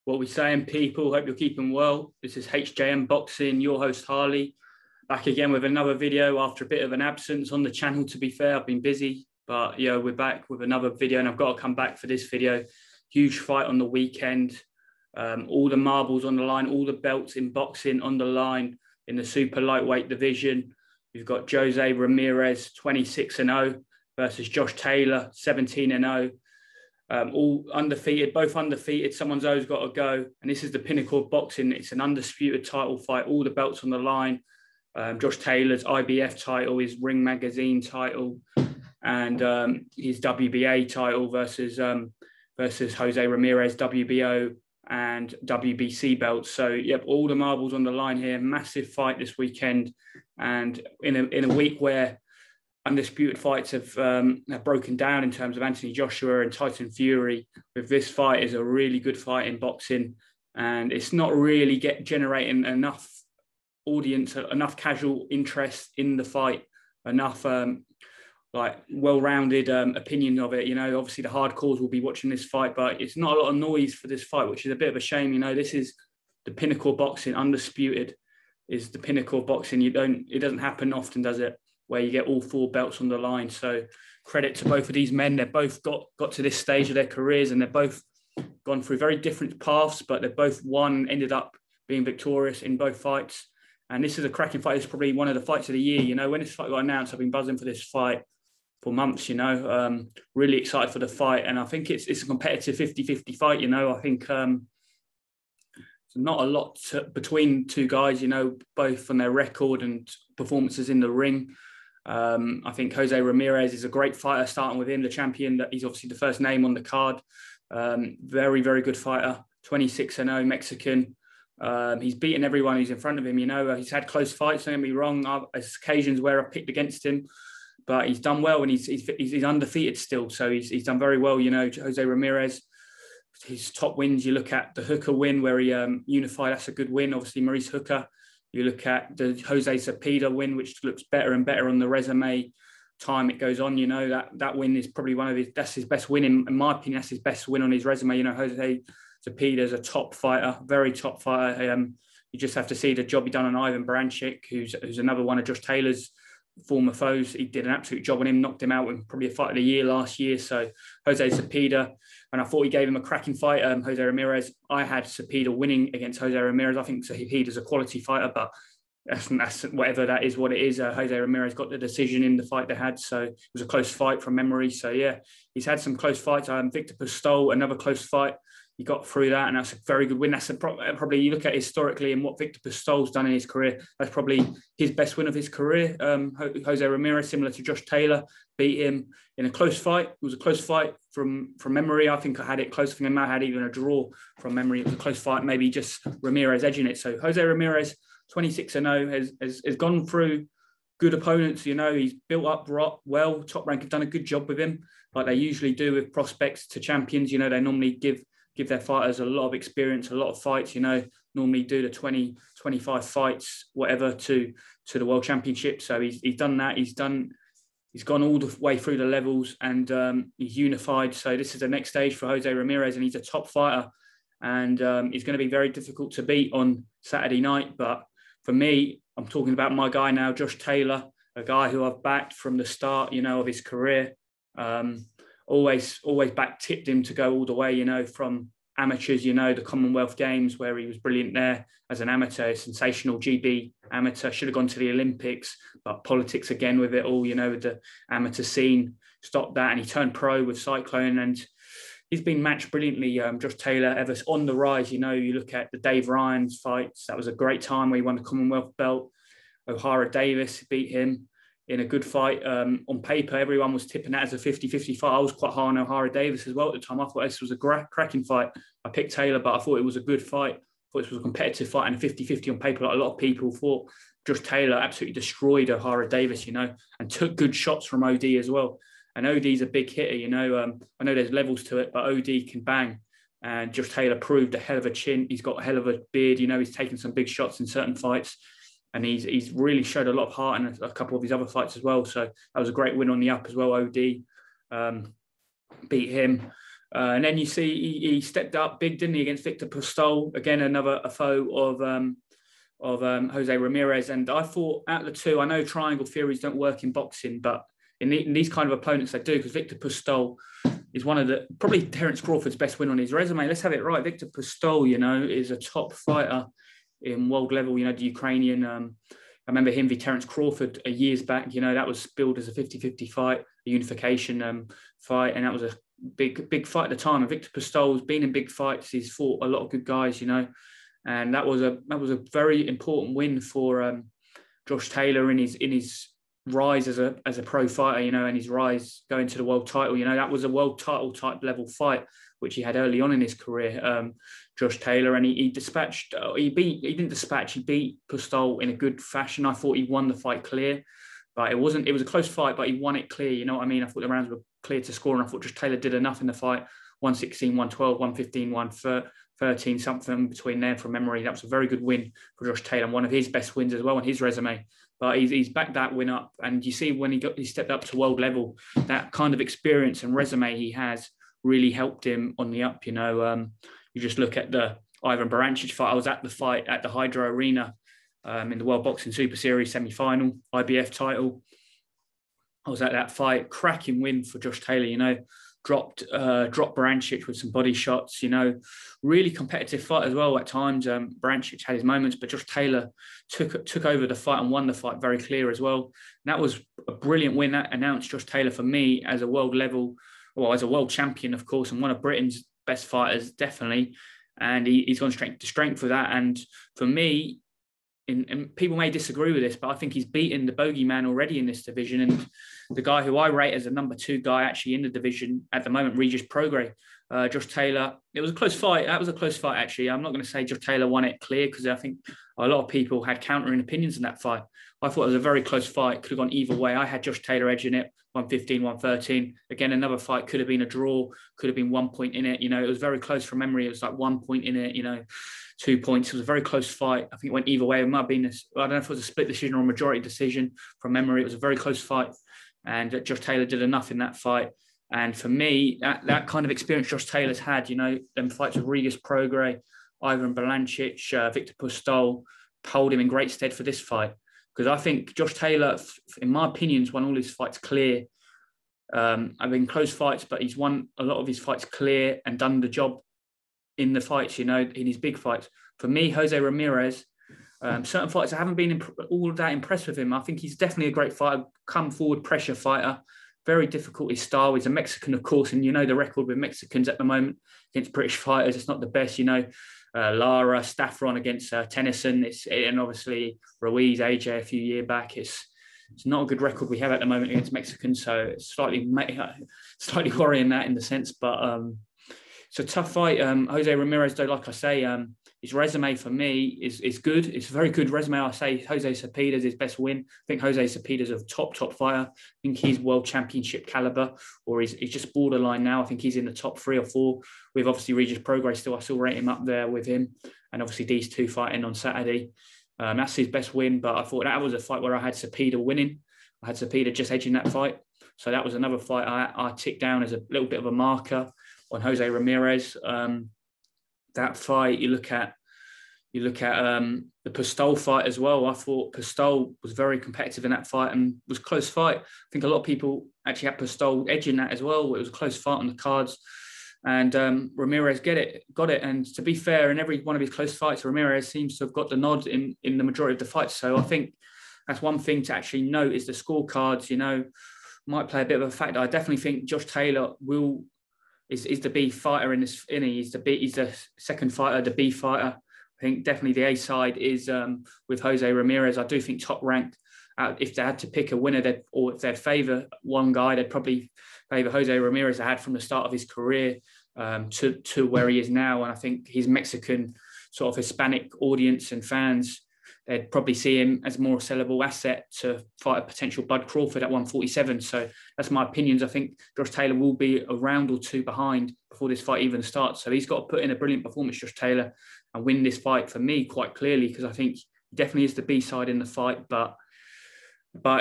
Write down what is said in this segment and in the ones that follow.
What we saying, people? Hope you're keeping well. This is HJM Boxing, your host Harley, back again with another video after a bit of an absence on the channel. To be fair, I've been busy, but yeah, we're back with another video, and I've got to come back for this video. Huge fight on the weekend. All the marbles on the line, all the belts in boxing on the line in the super lightweight division. We've got Jose Ramirez, 26-0 versus Josh Taylor, 17-0. All undefeated, both undefeated. Someone's always got to go. And this is the pinnacle of boxing. It's an undisputed title fight, all the belts on the line. Josh Taylor's IBF title, his Ring Magazine title, and his WBA title versus Jose Ramirez, WBO and WBC belts. So, yep, all the marbles on the line here. Massive fight this weekend. And in a week where undisputed fights have broken down in terms of Anthony Joshua and Tyson Fury, with this fight is a really good fight in boxing, and it's not really generating enough audience, enough casual interest in the fight, enough well-rounded opinion of it. You know, obviously the hardcores will be watching this fight, but it's not a lot of noise for this fight, which is a bit of a shame. You know, this is the pinnacle of boxing. Undisputed is the pinnacle of boxing. It doesn't happen often, does it, where you get all four belts on the line? So credit to both of these men. They've both got to this stage of their careers, and they've both gone through very different paths, but they've both ended up being victorious in both fights. And this is a cracking fight. It's probably one of the fights of the year. You know, when this fight got announced, I've been buzzing for this fight for months, you know, really excited for the fight. And I think it's a competitive 50-50 fight, you know. I think not a lot between two guys, you know, both on their record and performances in the ring. I think Jose Ramirez is a great fighter, starting with him, the champion. That he's obviously the first name on the card. Very, very good fighter, 26-0 Mexican. He's beaten everyone who's in front of him, you know. He's had close fights, don't get me wrong. There's occasions where I picked against him, but he's done well, and he's undefeated still. So he's done very well, you know. Jose Ramirez, his top wins, you look at the Hooker win where he unified, that's a good win. Obviously, Maurice Hooker. You look at the Jose Cepeda win, which looks better and better on the resume. Time it goes on, you know, that win is probably that's his best win. In my opinion, that's his best win on his resume. You know, Jose Cepeda is a top fighter, very top fighter. You just have to see the job he done on Ivan Baranchyk, who's another one of Josh Taylor's former foes. He did an absolute job on him, knocked him out in probably a fight of the year last year. So Jose Cepeda, and I thought he gave him a cracking fight. Jose Ramirez, I had Cepeda winning against Jose Ramirez. I think Cepeda's a quality fighter, but that's whatever that is, what it is. Jose Ramirez got the decision in the fight they had, so it was a close fight from memory. So yeah, he's had some close fights. Victor Postol, another close fight. He got through that, and that's a very good win. That's probably, you look at historically and what Victor Postol's done in his career, that's probably his best win of his career. Jose Ramirez, similar to Josh Taylor, beat him in a close fight. It was a close fight from memory. I think I had it close. I think I might have had even a draw from memory. It was a close fight, maybe just Ramirez edging it. So Jose Ramirez, 26-0, has gone through good opponents. You know, he's built up well. Top Rank have done a good job with him, like they usually do with prospects to champions. You know, they normally give their fighters a lot of experience, a lot of fights, you know, normally do the 20, 25 fights, whatever, to the World Championship. So he's done that. He's gone all the way through the levels, and he's unified. So this is the next stage for Jose Ramirez, and he's a top fighter, and he's going to be very difficult to beat on Saturday night. But for me, I'm talking about my guy now, Josh Taylor, a guy who I've backed from the start, you know, of his career. Always back tipped him to go all the way, you know, from amateurs, you know, the Commonwealth Games where he was brilliant there as an amateur, sensational GB amateur, should have gone to the Olympics, but politics again with it all, you know, with the amateur scene, stopped that, and he turned pro with Cyclone, and he's been matched brilliantly. Josh Taylor, ever on the rise, you know. You look at the Dave Ryan's fights, that was a great time where he won the Commonwealth belt. O'Hara Davis beat him in a good fight. On paper, everyone was tipping that as a 50-50 fight. I was quite high on O'Hara Davis as well at the time. I thought this was a cracking fight. I picked Taylor, but I thought it was a good fight. I thought this was a competitive fight, and a 50-50 on paper. Like a lot of people thought Josh Taylor absolutely destroyed O'Hara Davis, you know, and took good shots from OD as well. And OD's a big hitter, you know. I know there's levels to it, but OD can bang. And Josh Taylor proved a hell of a chin. He's got a hell of a beard, you know. He's taken some big shots in certain fights. And he's really showed a lot of heart in a couple of his other fights as well. So that was a great win on the up as well. OD beat him. And then you see he stepped up big, didn't he, against Victor Postol, again another foe of Jose Ramirez. And I thought out of the two, I know triangle theories don't work in boxing, but in these kind of opponents they do, because Victor Postol is one of the, probably Terence Crawford's best win on his resume. Let's have it right. Victor Postol, you know, is a top fighter in world level. You know, the Ukrainian. I remember him v Terence Crawford years back. You know, that was billed as a 50-50 fight, a unification fight, and that was a big fight at the time. And Victor Postol's been in big fights. He's fought a lot of good guys, you know, and that was a very important win for Josh Taylor in his rise as a pro fighter, you know, and his rise going to the world title. You know, that was a world title type level fight which he had early on in his career, Josh Taylor, and he beat Postol in a good fashion. I thought he won the fight clear, but it was a close fight, but he won it clear. You know what I mean? I thought the rounds were clear to score, and I thought Josh Taylor did enough in the fight. 116, 112, 115, 113, something between there from memory. That was a very good win for Josh Taylor, and one of his best wins as well on his resume. But he's backed that win up, and you see when he stepped up to world level, that kind of experience and resume he has really helped him on the up. You know, you just look at the Ivan Barancic fight. I was at the fight at the Hydro Arena in the World Boxing Super Series semi-final, IBF title. I was at that fight, cracking win for Josh Taylor. You know, dropped Barancic with some body shots. You know, really competitive fight as well at times. Barancic had his moments, but Josh Taylor took over the fight and won the fight very clear as well. And that was a brilliant win. That announced Josh Taylor for me as a world level, well, as a world champion, of course, and one of Britain's best fighters, definitely. And he's gone strength to strength for that. And for me, and people may disagree with this, but I think he's beaten the bogeyman already in this division. And the guy who I rate as a number 2 guy actually in the division at the moment, Regis Prograis. Josh Taylor, it was a close fight. That was a close fight, actually. I'm not going to say Josh Taylor won it clear, because I think a lot of people had countering opinions in that fight. I thought it was a very close fight. Could have gone either way. I had Josh Taylor edging it, 115, 113. Again, another fight could have been a draw, could have been 1 point in it. You know, it was very close from memory. It was like 1 point in it, you know, 2 points. It was a very close fight. I think it went either way. It might have been, I don't know if it was a split decision or a majority decision from memory. It was a very close fight. And Josh Taylor did enough in that fight. And for me, that kind of experience Josh Taylor's had, you know, them fights with Regis Prograis, Ivan Barancic, Victor Postol, hold him in great stead for this fight. Because I think Josh Taylor, in my opinion, has won all his fights clear. I've been close fights, but he's won a lot of his fights clear and done the job in the fights, you know, in his big fights. For me, Jose Ramirez, certain fights I haven't been all that impressed with him. I think he's definitely a great fighter, come forward, pressure fighter. Very difficult his style. He's a Mexican, of course, and you know the record with Mexicans at the moment against British fighters. It's not the best, you know. Lara, Staffron against Tennyson, and obviously Ruiz, AJ a few years back. It's not a good record we have at the moment against Mexicans, so it's slightly worrying that in the sense. But it's a tough fight. Jose Ramirez, though, like I say, his resume for me is good. It's a very good resume. I say Jose Cepeda's his best win. I think Jose Cepeda's a top fighter. I think he's world championship caliber, or he's just borderline now. I think he's in the top 3 or 4. With obviously Regis Prograis still. I still rate him up there with him. And obviously these two fighting on Saturday. That's his best win. But I thought that was a fight where I had Cepeda winning. I had Cepeda just edging that fight. So that was another fight I ticked down as a little bit of a marker on Jose Ramirez. That fight, you look at the Postol fight as well. I thought Postol was very competitive in that fight and was a close fight. I think a lot of people actually had Postol edging that as well. It was a close fight on the cards, and Ramirez got it. And to be fair, in every one of his close fights, Ramirez seems to have got the nod in the majority of the fights. So I think that's one thing to actually note is the scorecards. You know, might play a bit of a factor. I definitely think Josh Taylor is the B fighter in this inning. He's the second fighter, the B fighter. I think definitely the A side is with Jose Ramirez. I do think top ranked. If they had to pick a winner, or if they'd favour one guy, they'd probably favour Jose Ramirez. They had from the start of his career to where he is now. And I think his Mexican sort of Hispanic audience and fans, they'd probably see him as a more sellable asset to fight a potential Bud Crawford at 147. So that's my opinions. I think Josh Taylor will be a round or 2 behind before this fight even starts. So he's got to put in a brilliant performance, Josh Taylor, and win this fight for me quite clearly, because I think he definitely is the B side in the fight. But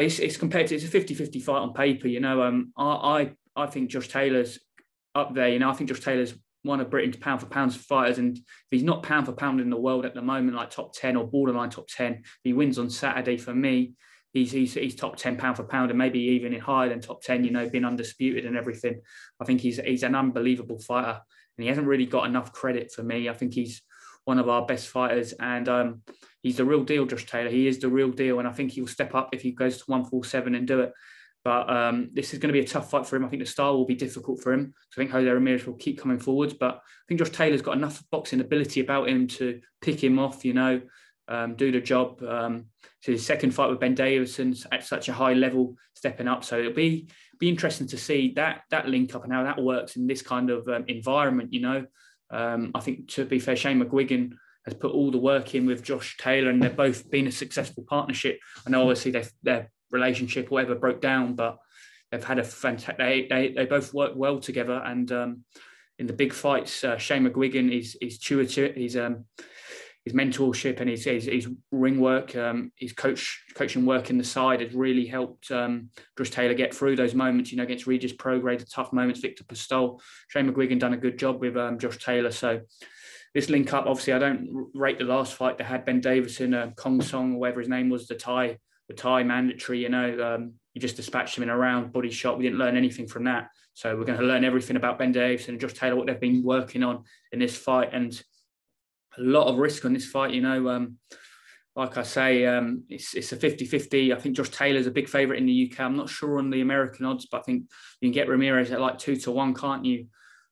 it's competitive. It's a 50-50 fight on paper. You know, I think Josh Taylor's up there. You know, I think Josh Taylor's one of Britain's pound for pound fighters, and if he's not pound for pound in the world at the moment, like top 10 or borderline top 10, if he wins on Saturday, for me, he's top 10 pound for pound, and maybe even higher than top 10, you know, being undisputed and everything. I think he's an unbelievable fighter, and he hasn't really got enough credit for me. I think he's one of our best fighters, and he's the real deal, Josh Taylor. He is the real deal, and I think he'll step up if he goes to 147 and do it. But this is going to be a tough fight for him. I think the style will be difficult for him. So I think Jose Ramirez will keep coming forwards. But I think Josh Taylor's got enough boxing ability about him to pick him off, you know, do the job. So his second fight with Ben Davison's at such a high level, stepping up. So it'll be interesting to see that link up and how that works in this kind of environment, you know. I think, to be fair, Shane McGuigan has put all the work in with Josh Taylor, and they've both been a successful partnership. I know obviously their relationship or whatever broke down, but they've had a fantastic. They both work well together, and in the big fights, Shane McGuigan is true to it. His mentorship and his ring work, his coaching work in the side has really helped Josh Taylor get through those moments, you know, against Regis Prograis, the tough moments, Victor Postol. Shane McGuigan done a good job with Josh Taylor. So this link up, obviously, I don't rate the last fight. They had Ben Davison, Kong Song, or whatever his name was, the Thai mandatory, you know, you just dispatched him in a round, body shot. We didn't learn anything from that. So we're going to learn everything about Ben Davison and Josh Taylor, what they've been working on in this fight, and a lot of risk on this fight, you know. Like I say, it's a 50-50. I think Josh Taylor's a big favourite in the UK. I'm not sure on the American odds, but I think you can get Ramirez at like 2-1, can't you?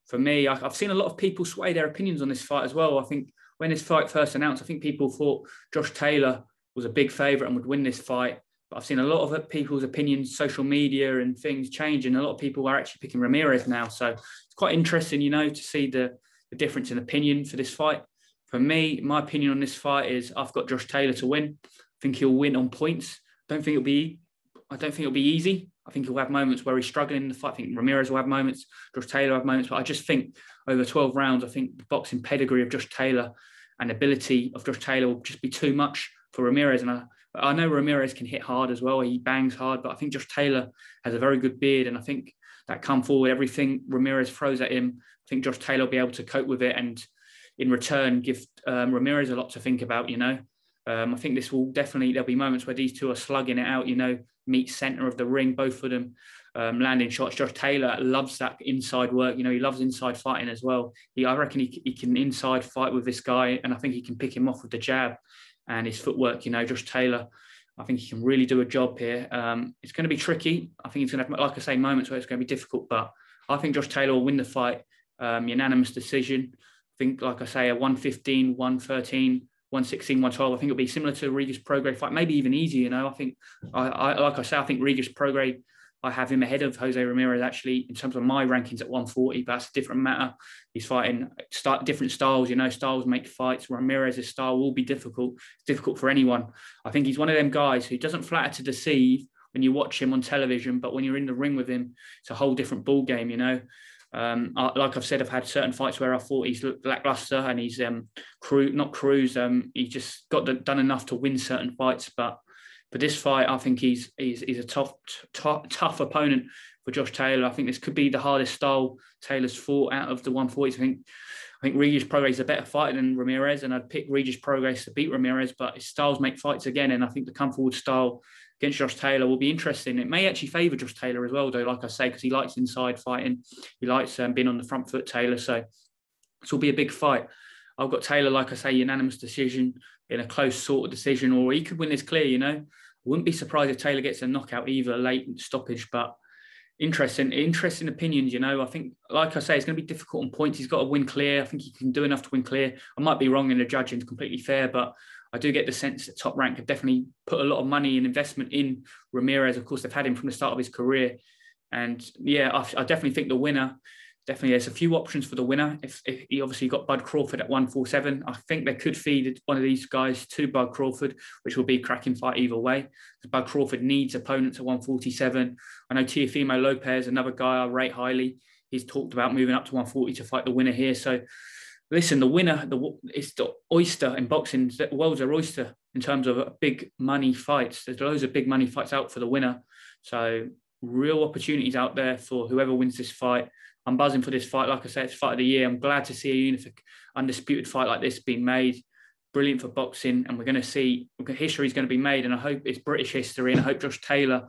For me, I've seen a lot of people sway their opinions on this fight as well. I think when this fight first announced, I think people thought Josh Taylor was a big favourite and would win this fight. But I've seen a lot of people's opinions, social media and things change, and a lot of people are actually picking Ramirez now. So it's quite interesting, you know, to see the difference in opinion for this fight. For me, my opinion on this fight is I've got Josh Taylor to win. I think he'll win on points. I don't think it'll be easy. I think he'll have moments where he's struggling in the fight. I think Ramirez will have moments, Josh Taylor will have moments, but I just think over 12 rounds, I think the boxing pedigree of Josh Taylor and ability of Josh Taylor will just be too much for Ramirez. And I know Ramirez can hit hard as well. He bangs hard, but I think Josh Taylor has a very good beard, and I think that come forward, everything Ramirez throws at him, I think Josh Taylor will be able to cope with it, and in return give Ramirez a lot to think about, you know. I think this will definitely, there'll be moments where these two are slugging it out, you know, meet centre of the ring, both of them landing shots. Josh Taylor loves that inside work, you know, he loves inside fighting as well. I reckon he can inside fight with this guy, and I think he can pick him off with the jab and his footwork, you know. Josh Taylor, I think he can really do a job here. It's going to be tricky. I think it's going to have, like I say, moments where it's going to be difficult, but I think Josh Taylor will win the fight, unanimous decision. I think, like I say, a 115, 113, 116, 112. I think it'll be similar to a Regis Prograis fight, maybe even easier, you know. I think, like I say, I think Regis Prograis, I have him ahead of Jose Ramirez, actually, in terms of my rankings at 140, but that's a different matter. He's fighting different styles, you know, styles make fights. Ramirez's style will be difficult. It's difficult for anyone. I think he's one of them guys who doesn't flatter to deceive when you watch him on television, but when you're in the ring with him, it's a whole different ball game, you know. Like I've said, I've had certain fights where I thought he's lackluster and he's he's just done enough to win certain fights, but for this fight, I think he's a tough opponent for Josh Taylor. I think this could be the hardest style Taylor's fought out of the 140s. I think Regis Prograis is a better fighter than Ramirez, and I'd pick Regis Prograis to beat Ramirez, but his styles make fights again, and I think the come forward style against Josh Taylor will be interesting. It may actually favour Josh Taylor as well, though, like I say, because he likes inside fighting. He likes being on the front foot, Taylor. So this will be a big fight. I've got Taylor, like I say, unanimous decision in a close sort of decision, or he could win this clear, you know. I wouldn't be surprised if Taylor gets a knockout, either late stoppage, but interesting opinions, you know. I think, like I say, it's going to be difficult on points. He's got to win clear. I think he can do enough to win clear. I might be wrong in the judging, completely fair, but I do get the sense that Top Rank have definitely put a lot of money and investment in Ramirez. Of course, they've had him from the start of his career. And yeah, I definitely think the winner, definitely there's a few options for the winner. If he obviously got Bud Crawford at 147, I think they could feed one of these guys to Bud Crawford, which will be a cracking fight either way. Bud Crawford needs opponents at 147. I know Teofimo Lopez, another guy I rate highly. He's talked about moving up to 140 to fight the winner here. So listen, the winner, it's the oyster in boxing. The world's an oyster in terms of big money fights. There's loads of big money fights out for the winner. So real opportunities out there for whoever wins this fight. I'm buzzing for this fight. Like I said, it's fight of the year. I'm glad to see a unified, undisputed fight like this being made. Brilliant for boxing, and we're going to see history is going to be made, and I hope it's British history, and I hope Josh Taylor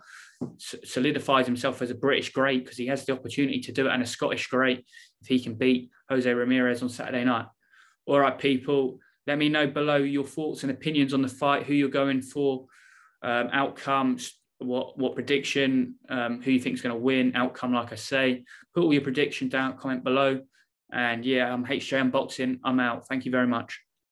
solidifies himself as a British great, because he has the opportunity to do it, and a Scottish great if he can beat Jose Ramirez on Saturday night. All right, people, let me know below your thoughts and opinions on the fight, who you're going for, outcomes, what prediction, who you think is going to win, outcome, like I say. Put all your predictions down, comment below. And yeah, I'm HJ Unboxing. I'm out. Thank you very much.